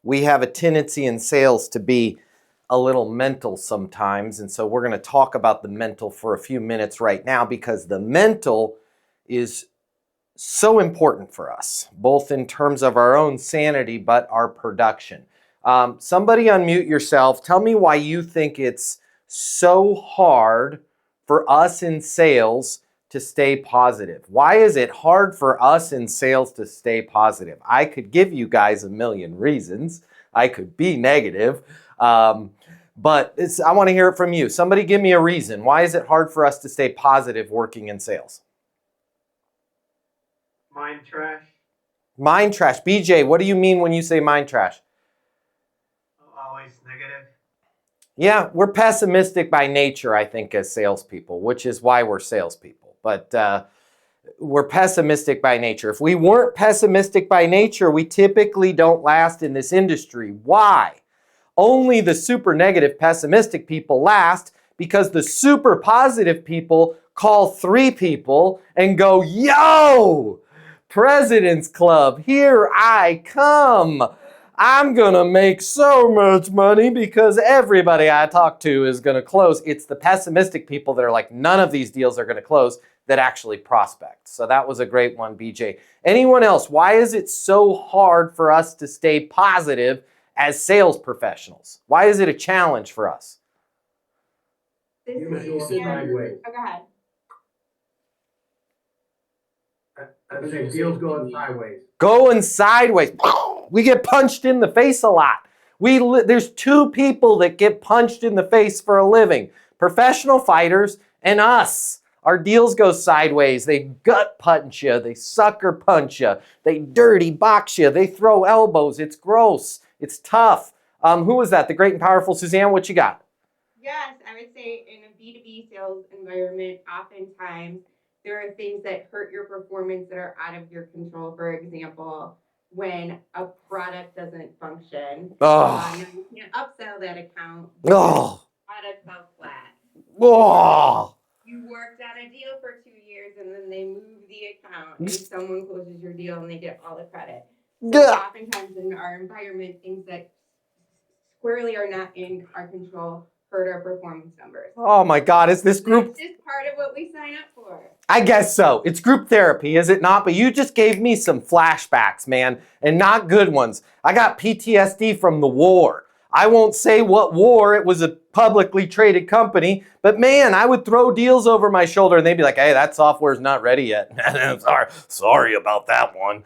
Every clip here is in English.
we have a tendency in sales to be a little mental sometimes. And so we're going to talk about the mental for a few minutes right now, because the mental is so important for us, both in terms of our own sanity, but our production. Somebody unmute yourself. Tell me why you think it's so hard for us in sales to stay positive. Why is it hard for us in sales to stay positive? I could give you guys a million reasons. I could be negative, but I want to hear it from you. Somebody give me a reason. Why is it hard for us to stay positive working in sales? Mind trash. Mind trash. BJ, what do you mean when you say mind trash? Always negative. Yeah, we're pessimistic by nature, I think, as salespeople, which is why we're salespeople. But we're pessimistic by nature. If we weren't pessimistic by nature, we typically don't last in this industry. Why? Only the super negative, pessimistic people last, because the super positive people call 3 people and go, yo, President's Club, here I come. I'm going to make so much money because everybody I talk to is going to close. It's the pessimistic people that are like, none of these deals are going to close, that actually prospect. So that was a great one, BJ. Anyone else? Why is it so hard for us to stay positive as sales professionals? Why is it a challenge for us? Deals going sideways. Oh, go ahead. I was saying deals going sideways. Going sideways. We get punched in the face a lot. There's 2 people that get punched in the face for a living. Professional fighters and us. Our deals go sideways. They gut punch you. They sucker punch you. They dirty box you. They throw elbows. It's gross. It's tough. Who was that? The great and powerful Suzanne, what you got? Yes, I would say in a B2B sales environment, oftentimes there are things that hurt your performance that are out of your control. For example, when a product doesn't function, you can't upsell that account. Oh. Product fell flat. Oh. You worked on a deal for 2 years and then they move the account and someone closes your deal and they get all the credit. So oftentimes in our environment, things that squarely are not in our control hurt our performance numbers. Oh my God, is this group? That's just part of what we sign up for. I guess so. It's group therapy, is it not? But you just gave me some flashbacks, man, and not good ones. I got PTSD from the war. I won't say what war. It was a publicly traded company. But man, I would throw deals over my shoulder and they'd be like, hey, that software's not ready yet. Sorry about that one.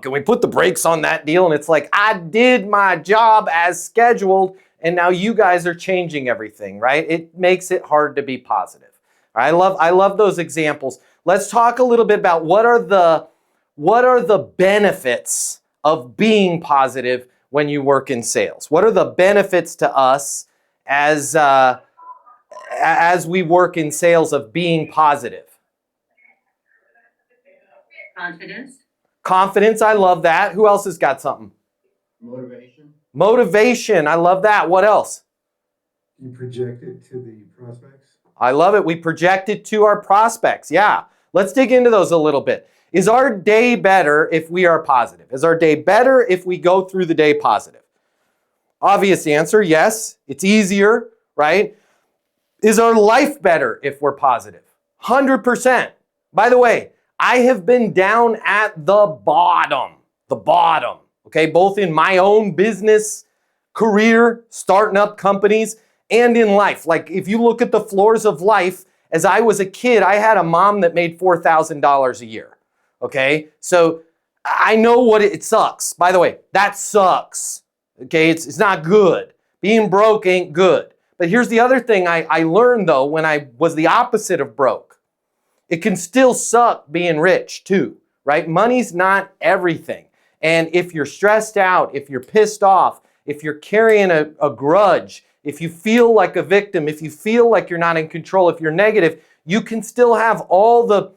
Can we put the brakes on that deal? And it's like, I did my job as scheduled and now you guys are changing everything, right? It makes it hard to be positive. I love those examples. Let's talk a little bit about what are the benefits of being positive when you work in sales. What are the benefits to us as we work in sales of being positive? Confidence, I love that. Who else has got something? Motivation, I love that. What else? You project it to the prospects. I love it. We project it to our prospects. Yeah. Let's dig into those a little bit. Is our day better if we are positive? Is our day better if we go through the day positive? Obvious answer, yes. It's easier, right? Is our life better if we're positive? 100%. By the way, I have been down at the bottom, okay? Both in my own business, career, starting up companies, and in life. Like if you look at the floors of life, as I was a kid, I had a mom that made $4,000 a year. Okay, so I know what it sucks. By the way, that sucks. Okay, it's not good. Being broke ain't good. But here's the other thing I learned though when I was the opposite of broke. It can still suck being rich too, right? Money's not everything. And if you're stressed out, if you're pissed off, if you're carrying a grudge, if you feel like a victim, if you feel like you're not in control, if you're negative, you can still have all the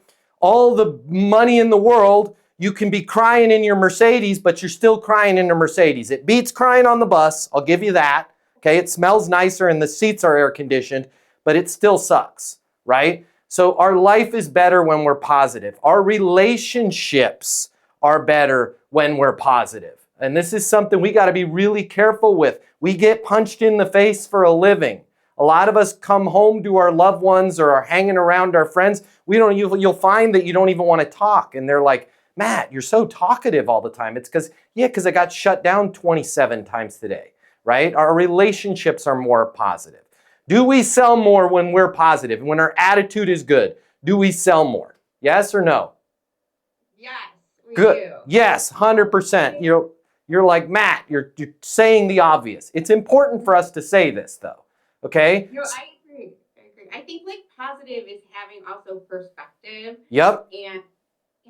money in the world. You can be crying in your Mercedes, but you're still crying in the Mercedes. It beats crying on the bus. I'll give you that. Okay, it smells nicer and the seats are air conditioned, but it still sucks, right? So our life is better when we're positive. Our relationships are better when we're positive. and this is something we got to be really careful with. We get punched in the face for a living. A lot of us come home to our loved ones or are hanging around our friends. You'll find that you don't even want to talk. And they're like, Matt, you're so talkative all the time. It's because I got shut down 27 times today, right? Our relationships are more positive. Do we sell more when we're positive? When our attitude is good, do we sell more? Yes or no? Yes, we Good. do. Yes, 100%. You're like, Matt, you're saying the obvious. It's important for us to say this, though. Okay? No, I agree. I think like positive is having also perspective Yep. and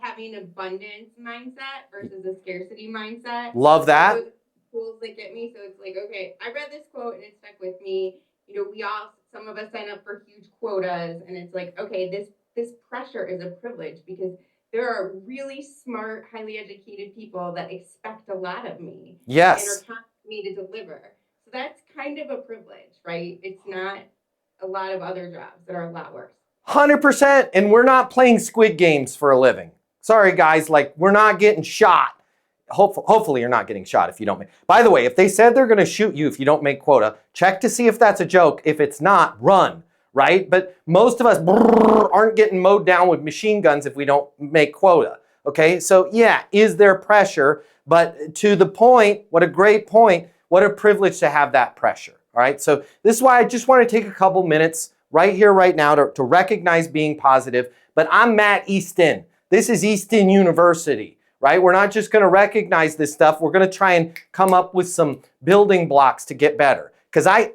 having abundance mindset versus a scarcity mindset. Love that. Those tools that get me. So it's like, okay, I read this quote and it stuck with me. You know, some of us sign up for huge quotas, and it's like, okay, this pressure is a privilege because there are really smart, highly educated people that expect a lot of me. Yes. And are counting me to deliver. So that's kind of a privilege, right? It's not a lot of other jobs that are a lot worse. 100%. And we're not playing Squid Games for a living. Sorry, guys, like we're not getting shot. Hopefully you're not getting shot if you don't make. By the way, if they said they're going to shoot you if you don't make quota, check to see if that's a joke. If it's not, run, right? But most of us aren't getting mowed down with machine guns if we don't make quota. Okay, so yeah, is there pressure? But to the point, what a great point, what a privilege to have that pressure. All right, so this is why I just want to take a couple minutes right here, right now to recognize being positive. But I'm Matt Easton. This is Easton University. Right? We're not just going to recognize this stuff. We're going to try and come up with some building blocks to get better. Because I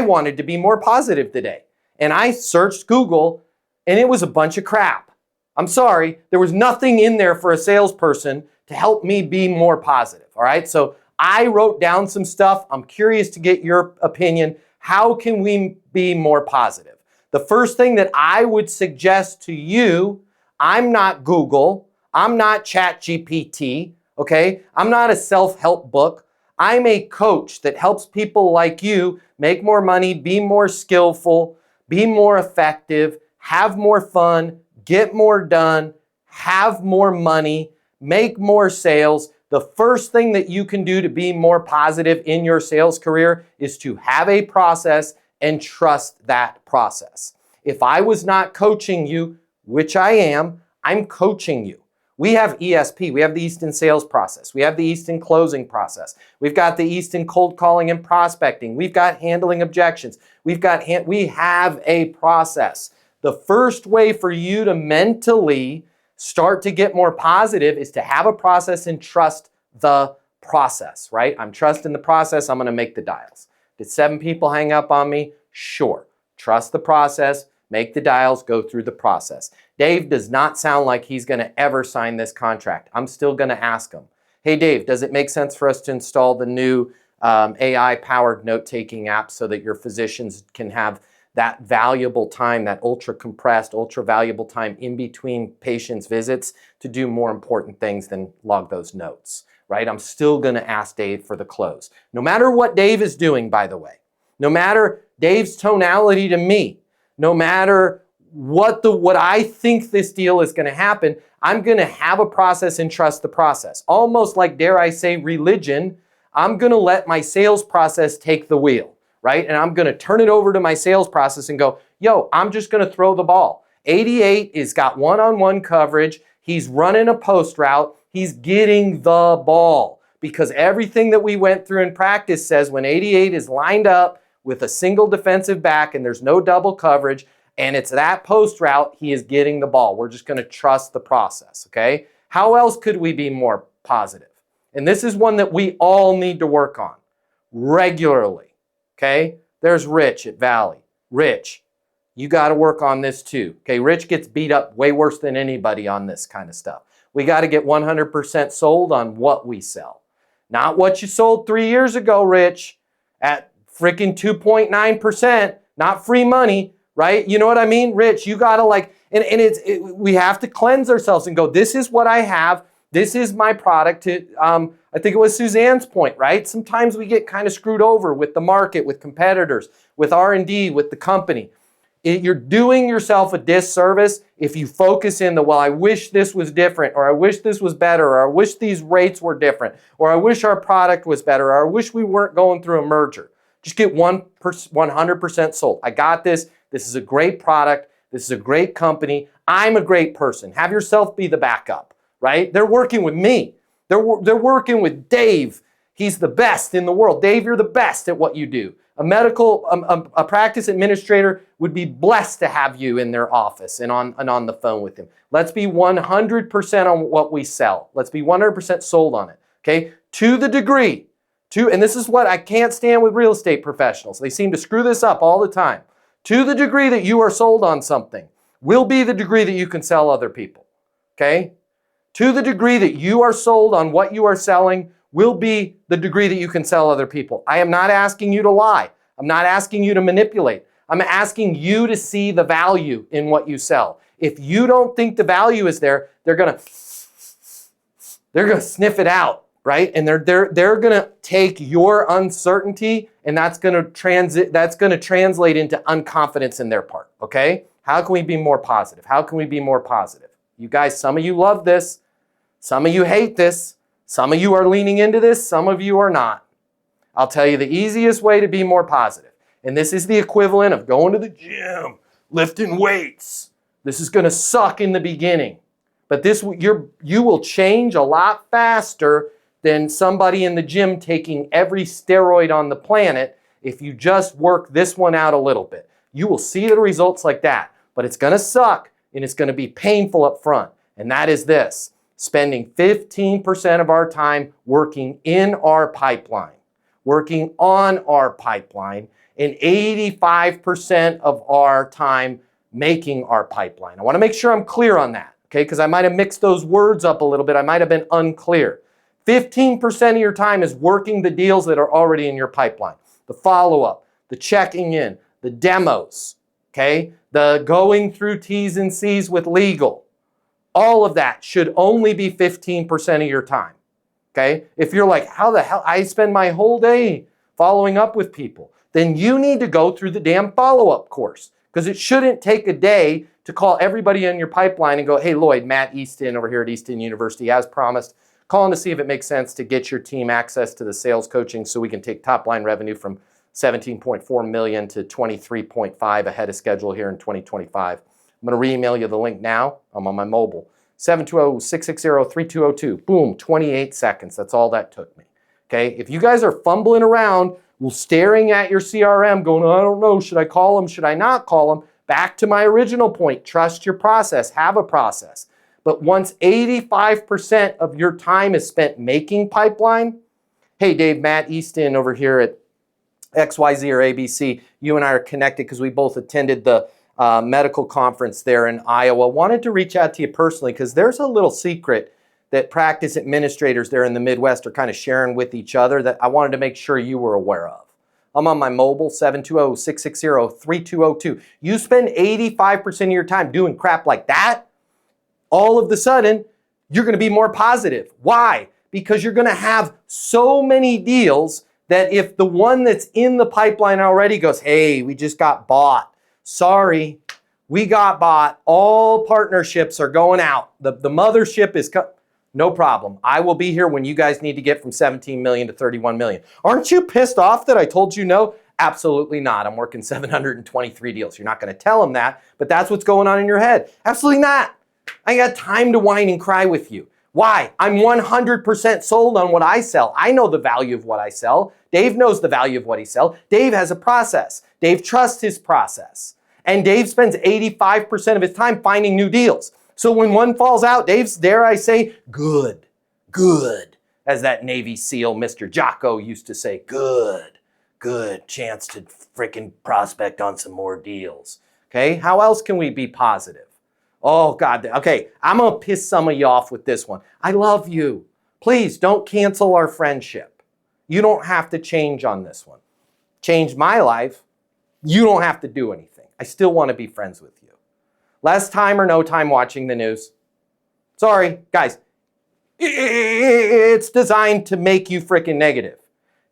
wanted to be more positive today. And I searched Google and it was a bunch of crap. I'm sorry. There was nothing in there for a salesperson to help me be more positive. All right. So I wrote down some stuff. I'm curious to get your opinion. How can we be more positive? The first thing that I would suggest to you, I'm not Google. I'm not ChatGPT, okay? I'm not a self-help book. I'm a coach that helps people like you make more money, be more skillful, be more effective, have more fun, get more done, have more money, make more sales. The first thing that you can do to be more positive in your sales career is to have a process and trust that process. If I was not coaching you, which I am, I'm coaching you. We have ESP, we have the Easton sales process, we have the Easton closing process, we've got the Easton cold calling and prospecting, we've got handling objections, we have a process. The first way for you to mentally start to get more positive is to have a process and trust the process, right? I'm trusting the process, I'm gonna make the dials. Did 7 people hang up on me? Sure. Trust the process, make the dials, go through the process. Dave does not sound like he's going to ever sign this contract. I'm still going to ask him, hey, Dave, does it make sense for us to install the new AI-powered note-taking app so that your physicians can have that valuable time, that ultra-compressed, ultra-valuable time in between patients' visits to do more important things than log those notes, right? I'm still going to ask Dave for the close. No matter what Dave is doing, by the way, no matter Dave's tonality to me, no matter what I think this deal is going to happen, I'm going to have a process and trust the process. Almost like, dare I say, religion, I'm going to let my sales process take the wheel, right? And I'm going to turn it over to my sales process and go, yo, I'm just going to throw the ball. 88 is got one-on-one coverage. He's running a post route. He's getting the ball because everything that we went through in practice says when 88 is lined up with a single defensive back and there's no double coverage, and it's that post route, he is getting the ball. We're just going to trust the process, okay? How else could we be more positive? And this is one that we all need to work on regularly, okay? There's Rich at Valley. Rich, you got to work on this too, okay? Rich gets beat up way worse than anybody on this kind of stuff. We got to get 100% sold on what we sell. Not what you sold 3 years ago, Rich, at freaking 2.9%, not free money. Right? You know what I mean? Rich, you gotta we have to cleanse ourselves and go, this is what I have. This is my product. I think it was Suzanne's point, right? Sometimes we get kind of screwed over with the market, with competitors, with R&D, with the company. You're doing yourself a disservice if you focus in the, well, I wish this was different, or I wish this was better, or I wish these rates were different, or I wish our product was better, or I wish we weren't going through a merger. Just get 100% sold. I got this. This is a great product. This is a great company. I'm a great person. Have yourself be the backup, right? They're working with me. They're working with Dave. He's the best in the world. Dave, you're the best at what you do. A practice administrator would be blessed to have you in their office and on the phone with him. Let's be 100% on what we sell. Let's be 100% sold on it, okay? To the degree, and this is what I can't stand with real estate professionals. They seem to screw this up all the time. To the degree that you are sold on something will be the degree that you can sell other people, okay? To the degree that you are sold on what you are selling will be the degree that you can sell other people. I am not asking you to lie. I'm not asking you to manipulate. I'm asking you to see the value in what you sell. If you don't think the value is there, they're gonna sniff it out, right? And they're gonna take your uncertainty, and that's gonna translate into unconfidence in their part. Okay? How can we be more positive? How can we be more positive? You guys, some of you love this, some of you hate this. Some of you are leaning into this, some of you are not. I'll tell you the easiest way to be more positive. And this is the equivalent of going to the gym, lifting weights. This is going to suck in the beginning. But you will change a lot faster than somebody in the gym taking every steroid on the planet if you just work this one out a little bit. You will see the results like that. But it's going to suck and it's going to be painful up front. And that is this. Spending 15% of our time working in our pipeline, working on our pipeline, and 85% of our time making our pipeline. I want to make sure I'm clear on that, okay? Because I might have mixed those words up a little bit. I might have been unclear. 15% of your time is working the deals that are already in your pipeline. The follow-up, the checking in, the demos, okay? The going through T's and C's with legal. All of that should only be 15% of your time, okay? If you're like, how the hell, I spend my whole day following up with people, then you need to go through the damn follow-up course, because it shouldn't take a day to call everybody in your pipeline and go, hey, Lloyd, Matt Easton over here at Easton University, as promised, calling to see if it makes sense to get your team access to the sales coaching so we can take top-line revenue from 17.4 million to 23.5 ahead of schedule here in 2025. I'm going to re-email you the link now. I'm on my mobile. 720-660-3202. Boom, 28 seconds. That's all that took me. Okay? If you guys are fumbling around, staring at your CRM going, I don't know, should I call them? Should I not call them? Back to my original point. Trust your process. Have a process. But once 85% of your time is spent making pipeline, hey, Dave, Matt Easton over here at XYZ or ABC, you and I are connected because we both attended the medical conference there in Iowa. Wanted to reach out to you personally because there's a little secret that practice administrators there in the Midwest are kind of sharing with each other that I wanted to make sure you were aware of. I'm on my mobile, 720-660-3202. You spend 85% of your time doing crap like that, all of a sudden, you're going to be more positive. Why? Because you're going to have so many deals that if the one that's in the pipeline already goes, hey, we just got bought. Sorry, we got bought. All partnerships are going out. The mothership is no problem. I will be here when you guys need to get from 17 million to 31 million. Aren't you pissed off that I told you no? Absolutely not. I'm working 723 deals. You're not going to tell them that, but that's what's going on in your head. Absolutely not. I ain't got time to whine and cry with you. Why? I'm 100% sold on what I sell. I know the value of what I sell. Dave knows the value of what he sells. Dave has a process. Dave trusts his process. And Dave spends 85% of his time finding new deals. So when one falls out, Dave's, dare I say, good, as that Navy SEAL Mr. Jocko used to say, good chance to freaking prospect on some more deals. Okay, how else can we be positive? Oh, God, okay, I'm going to piss some of you off with this one. I love you. Please don't cancel our friendship. You don't have to change on this one. Change my life. You don't have to do anything. I still want to be friends with you. Less time or no time watching the news. Sorry, guys. It's designed to make you freaking negative.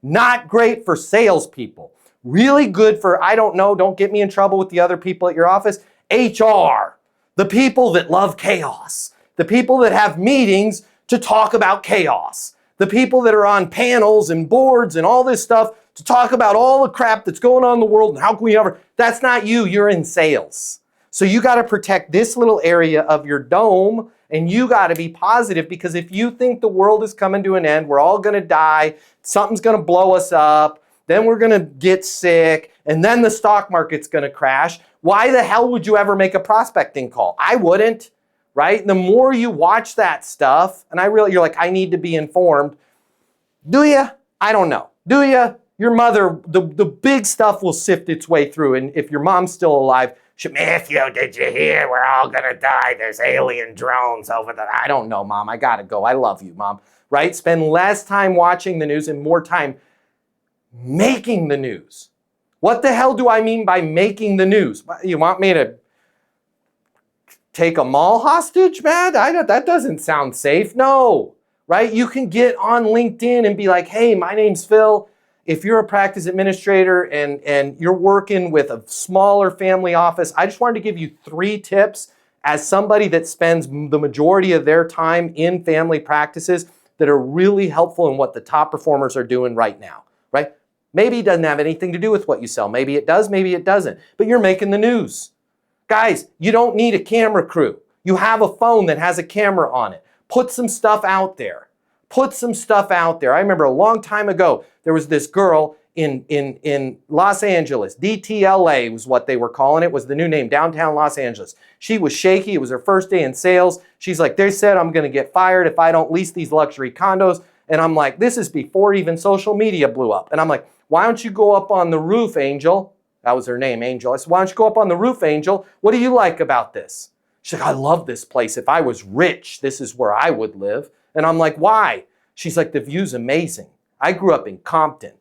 Not great for salespeople. really good for, I don't know, don't get me in trouble with the other people at your office, HR, the people that love chaos, the people that have meetings to talk about chaos, the people that are on panels and boards and all this stuff to talk about all the crap that's going on in the world and how can we ever, that's not you, you're in sales. So you got to protect this little area of your dome, and you got to be positive, because if you think the world is coming to an end, we're all going to die, something's going to blow us up, then we're going to get sick, and then the stock market's going to crash, why the hell would you ever make a prospecting call? I wouldn't, right? The more you watch that stuff, and you're like, I need to be informed. Do you? I don't know. Do you? Your mother, the big stuff will sift its way through, and if your mom's still alive, Matthew, did you hear? We're all gonna die. There's alien drones over there. I don't know, Mom. I gotta go. I love you, Mom. Right? Spend less time watching the news and more time making the news. What the hell do I mean by making the news? You want me to take a mall hostage, Matt? That doesn't sound safe. No, right? You can get on LinkedIn and be like, hey, my name's Phil. If you're a practice administrator and you're working with a smaller family office, I just wanted to give you 3 tips as somebody that spends the majority of their time in family practices that are really helpful in what the top performers are doing right now, right? Maybe it doesn't have anything to do with what you sell. Maybe it does, maybe it doesn't, but you're making the news. Guys, you don't need a camera crew. You have a phone that has a camera on it. Put some stuff out there. Put some stuff out there. I remember a long time ago, there was this girl in Los Angeles. DTLA was what they were calling it, was the new name, downtown Los Angeles. She was shaky. It was her first day in sales. She's like, they said I'm going to get fired if I don't lease these luxury condos. And I'm like, this is before even social media blew up. And I'm like, why don't you go up on the roof, Angel? That was her name, Angel. I said, why don't you go up on the roof, Angel? What do you like about this? She's like, I love this place. If I was rich, this is where I would live. And I'm like, why? She's like, the view's amazing. I grew up in Compton.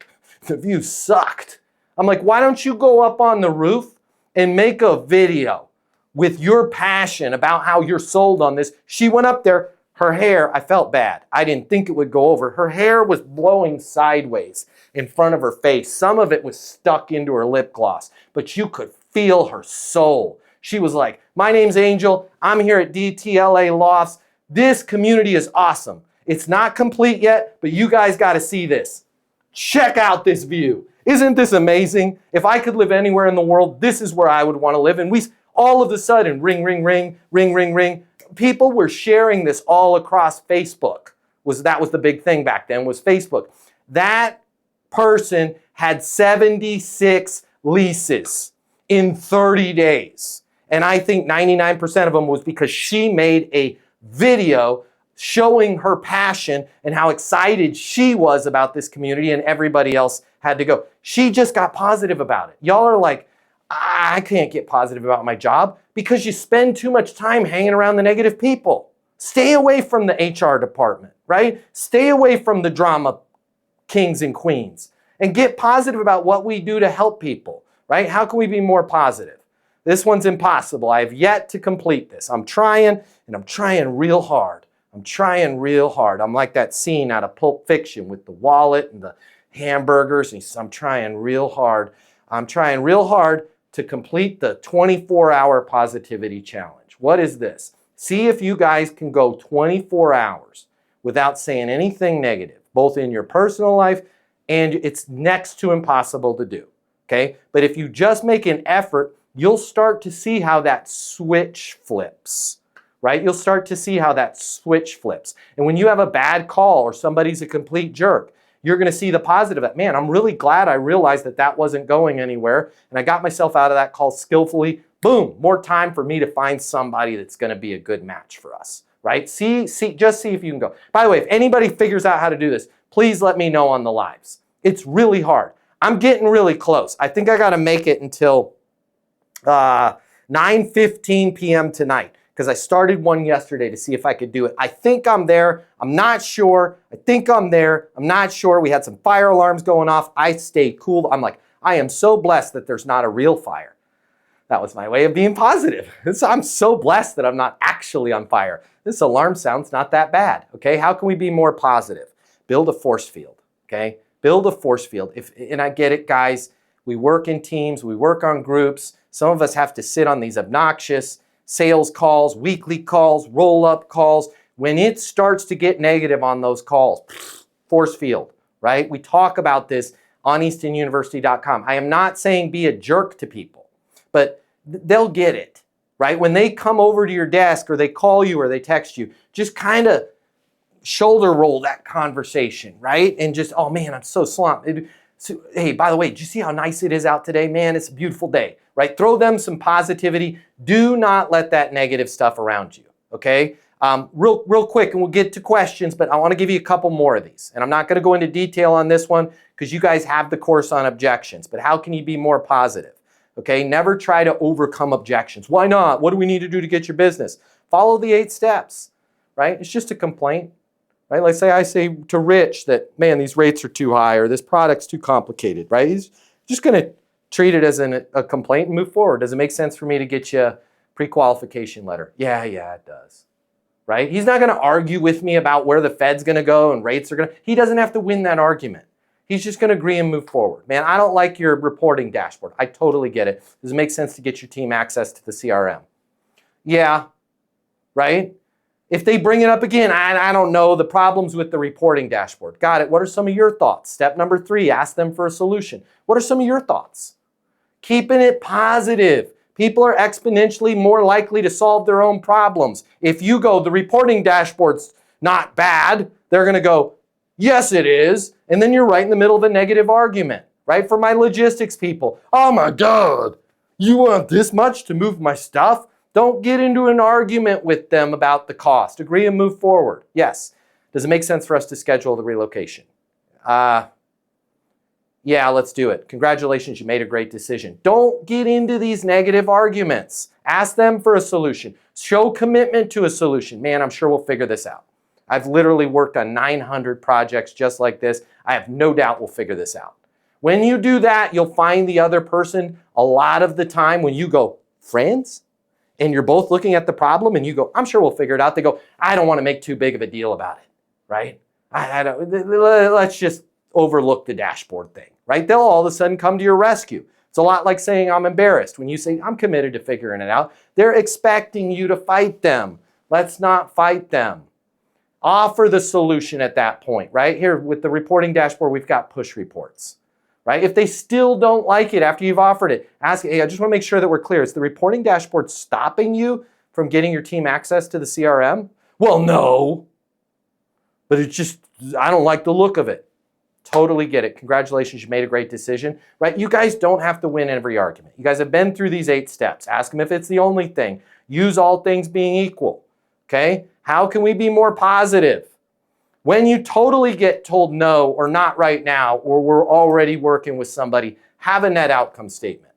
The view sucked. I'm like, why don't you go up on the roof and make a video with your passion about how you're sold on this? She went up there. Her hair, I felt bad. I didn't think it would go over. Her hair was blowing sideways in front of her face. Some of it was stuck into her lip gloss, but you could feel her soul. She was like, my name's Angel. I'm here at DTLA Lofts. This community is awesome. It's not complete yet, but you guys got to see this. Check out this view. Isn't this amazing? If I could live anywhere in the world, this is where I would want to live. And we all of a sudden, ring, ring, ring, ring, ring, ring. People were sharing this all across Facebook. That was the big thing back then, was Facebook. That person had 76 leases in 30 days. And I think 99% of them was because she made a video showing her passion and how excited she was about this community, and everybody else had to go. She just got positive about it. Y'all are like, I can't get positive about my job, because you spend too much time hanging around the negative people. Stay away from the HR department, right? Stay away from the drama kings and queens, and get positive about what we do to help people, right? How can we be more positive? This one's impossible. I have yet to complete this. I'm trying, and I'm trying real hard. I'm trying real hard. I'm like that scene out of Pulp Fiction with the wallet and the hamburgers. And I'm trying real hard. I'm trying real hard to complete the 24-hour positivity challenge. What is this? See if you guys can go 24 hours without saying anything negative, both in your personal life, and it's next to impossible to do, okay? But if you just make an effort, you'll start to see how that switch flips. Right? You'll start to see how that switch flips. And when you have a bad call or somebody's a complete jerk, you're going to see the positive. Man, I'm really glad I realized that wasn't going anywhere, and I got myself out of that call skillfully. Boom, more time for me to find somebody that's going to be a good match for us. Right? Just see if you can go. By the way, if anybody figures out how to do this, please let me know on the lives. It's really hard. I'm getting really close. I think I got to make it until 9:15 p.m. tonight, because I started one yesterday to see if I could do it. I think I'm there. I'm not sure. I think I'm there. I'm not sure. We had some fire alarms going off. I stayed cool. I'm like, I am so blessed that there's not a real fire. That was my way of being positive. I'm so blessed that I'm not actually on fire. This alarm sounds not that bad, okay? How can we be more positive? Build a force field, okay? Build a force field. And I get it, guys. We work in teams, we work on groups. Some of us have to sit on these obnoxious sales calls, weekly calls, roll-up calls. When it starts to get negative on those calls, force field, right? We talk about this on eastonuniversity.com. I am not saying be a jerk to people, but they'll get it, right? When they come over to your desk or they call you or they text you, just kind of shoulder roll that conversation, right? And just, oh man, I'm so slumped. So, hey, by the way, did you see how nice it is out today? Man, it's a beautiful day, right? Throw them some positivity. Do not let that negative stuff around you, okay? Real quick, and we'll get to questions, but I want to give you a couple more of these. And I'm not going to go into detail on this one because you guys have the course on objections, but how can you be more positive? Okay, never try to overcome objections. Why not? What do we need to do to get your business? Follow the 8 steps, right? It's just a complaint. Right? Let's say I say to Rich that, man, these rates are too high or this product's too complicated, right? He's just going to treat it as a complaint and move forward. Does it make sense for me to get you a pre-qualification letter? Yeah, it does, right? He's not going to argue with me about where the Fed's going to go and rates are going to. He doesn't have to win that argument. He's just going to agree and move forward. Man, I don't like your reporting dashboard. I totally get it. Does it make sense to get your team access to the CRM? Yeah, right? If they bring it up again, I don't know, the problems with the reporting dashboard. Got it. What are some of your thoughts? Step number 3, ask them for a solution. What are some of your thoughts? Keeping it positive. People are exponentially more likely to solve their own problems. If you go, the reporting dashboard's not bad, they're going to go, yes, it is. And then you're right in the middle of a negative argument, right? For my logistics people, oh my God, you want this much to move my stuff? Don't get into an argument with them about the cost. Agree and move forward. Yes. Does it make sense for us to schedule the relocation? Yeah, let's do it. Congratulations, you made a great decision. Don't get into these negative arguments. Ask them for a solution. Show commitment to a solution. Man, I'm sure we'll figure this out. I've literally worked on 900 projects just like this. I have no doubt we'll figure this out. When you do that, you'll find the other person a lot of the time when you go, friends? And you're both looking at the problem and you go, I'm sure we'll figure it out. They go, I don't want to make too big of a deal about it, right? Let's just overlook the dashboard thing, right? They'll all of a sudden come to your rescue. It's a lot like saying I'm embarrassed. When you say I'm committed to figuring it out, they're expecting you to fight them. Let's not fight them. Offer the solution at that point, right? Here with the reporting dashboard, we've got push reports. Right? If they still don't like it after you've offered it, ask, hey, I just want to make sure that we're clear. Is the reporting dashboard stopping you from getting your team access to the CRM? Well, no. But it's just, I don't like the look of it. Totally get it. Congratulations, you made a great decision. Right? You guys don't have to win every argument. You guys have been through these 8 steps. Ask them if it's the only thing. Use all things being equal. Okay? How can we be more positive? When you totally get told no or not right now, or we're already working with somebody, have a net outcome statement,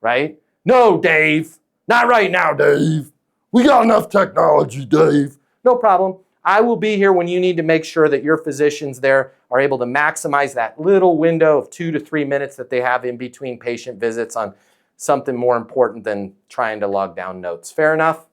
right? No, Dave, not right now, Dave. We got enough technology, Dave. No problem. I will be here when you need to make sure that your physicians there are able to maximize that little window of 2 to 3 minutes that they have in between patient visits on something more important than trying to log down notes. Fair enough,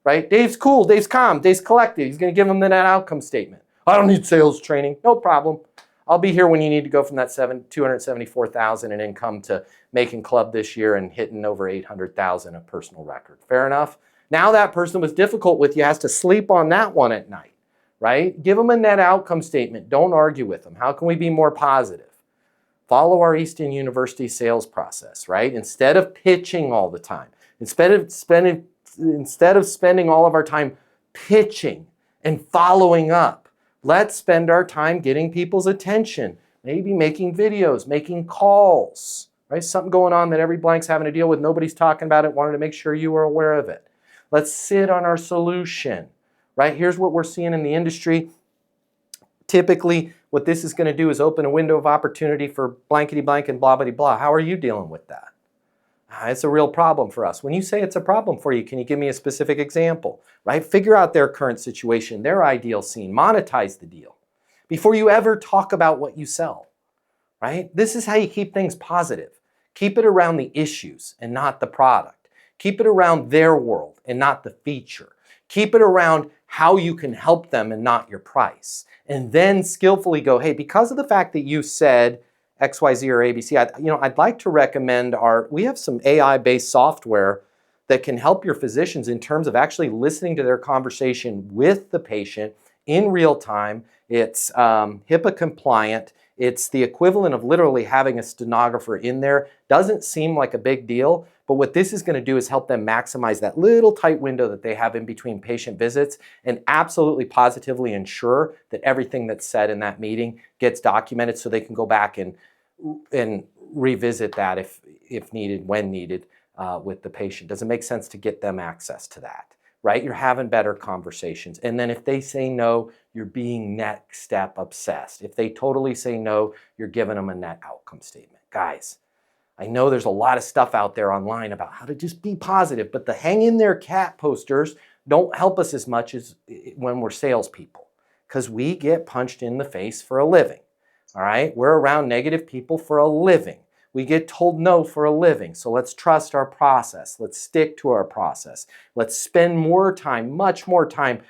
right? Dave's cool, Dave's calm, Dave's collected. He's going to give them the net outcome statement. I don't need sales training. No problem. I'll be here when you need to go from that $274,000 in income to making club this year and hitting over $800,000 of personal record. Fair enough? Now that person was difficult with you has to sleep on that one at night, right? Give them a net outcome statement. Don't argue with them. How can we be more positive? Follow our Easton University sales process, right? Instead of pitching all the time, instead of spending all of our time pitching and following up, let's spend our time getting people's attention, maybe making videos, making calls, right? Something going on that every blank's having to deal with. Nobody's talking about it. Wanted to make sure you were aware of it. Let's sit on our solution, right? Here's what we're seeing in the industry. Typically, what this is going to do is open a window of opportunity for blankety blank and blah, blah, blah. How are you dealing with that? It's a real problem for us. When you say it's a problem for you, can you give me a specific example, right? Figure out their current situation, their ideal scene, monetize the deal before you ever talk about what you sell, right? This is how you keep things positive. Keep it around the issues and not the product. Keep it around their world and not the feature. Keep it around how you can help them and not your price. And then skillfully go, hey, because of the fact that you said XYZ or ABC, I'd like to recommend we have some AI-based software that can help your physicians in terms of actually listening to their conversation with the patient in real time. It's HIPAA compliant. It's the equivalent of literally having a stenographer in there. Doesn't seem like a big deal, but what this is going to do is help them maximize that little tight window that they have in between patient visits and absolutely positively ensure that everything that's said in that meeting gets documented so they can go back and revisit that if needed, when needed, with the patient. Does it make sense to get them access to that? Right? You're having better conversations. And then if they say no, you're being next step obsessed. If they totally say no, you're giving them a net outcome statement. Guys, I know there's a lot of stuff out there online about how to just be positive, but the hang in there cat posters don't help us as much as when we're salespeople, because we get punched in the face for a living. All right? We're around negative people for a living. We get told no for a living, so let's trust our process. Let's stick to our process. Let's spend more time, much more time,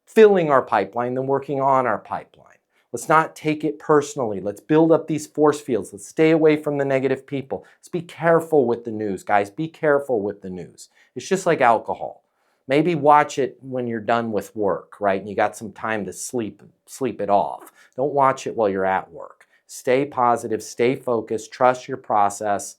filling our pipeline than working on our pipeline. Let's not take it personally. Let's build up these force fields. Let's stay away from the negative people. Let's be careful with the news, guys. Be careful with the news. It's just like alcohol. Maybe watch it when you're done with work, right? And you got some time to sleep it off. Don't watch it while you're at work. Stay positive, stay focused, trust your process,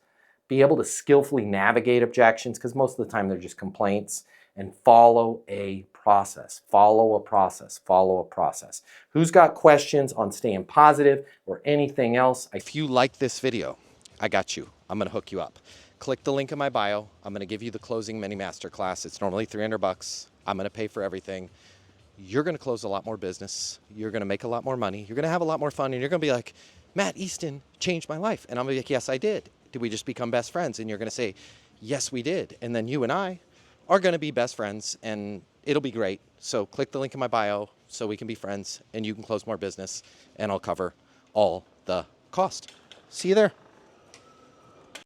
be able to skillfully navigate objections, because most of the time they're just complaints, and follow a process. Follow a process. Follow a process. Who's got questions on staying positive or anything else? If you like this video, I got you. I'm going to hook you up. Click the link in my bio. I'm going to give you the closing mini masterclass. It's normally $300. I'm going to pay for everything. You're going to close a lot more business. You're going to make a lot more money. You're going to have a lot more fun, and you're going to be like, Matt Easton changed my life. And I'm going to be like, yes, I did. Did we just become best friends? And you're going to say, yes, we did. And then you and I are going to be best friends, and it'll be great. So click the link in my bio so we can be friends, and you can close more business, and I'll cover all the cost. See you there.